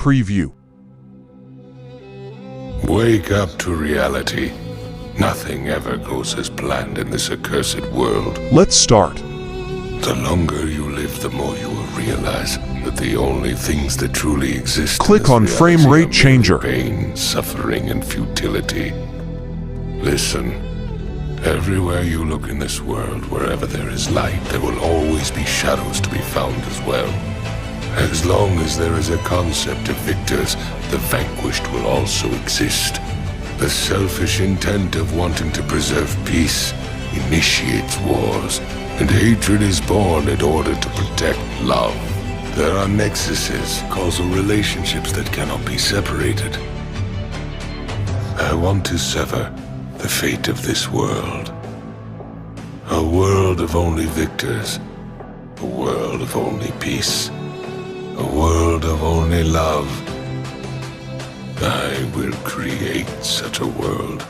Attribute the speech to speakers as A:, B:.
A: preview.
B: Wake up to reality. Nothing ever goes as planned in this accursed world.
A: Let's start.
B: The longer you live, the more you will realize that the only things that truly exist in
A: Click
B: this
A: on
B: reality
A: frame
B: are
A: rate
B: merely
A: changer.
B: pain, suffering, and futility. Listen. Everywhere you look in this world, wherever there is light, there will always be shadows to be found as well. As long as there is a concept of victors, the vanquished will also exist. The selfish intent of wanting to preserve peace initiates wars, and hatred is born in order to protect love. There are nexuses, causal relationships that cannot be separated. I want to sever the fate of this world. A world of only victors. A world of only peace. A world of only love. I will create such a world.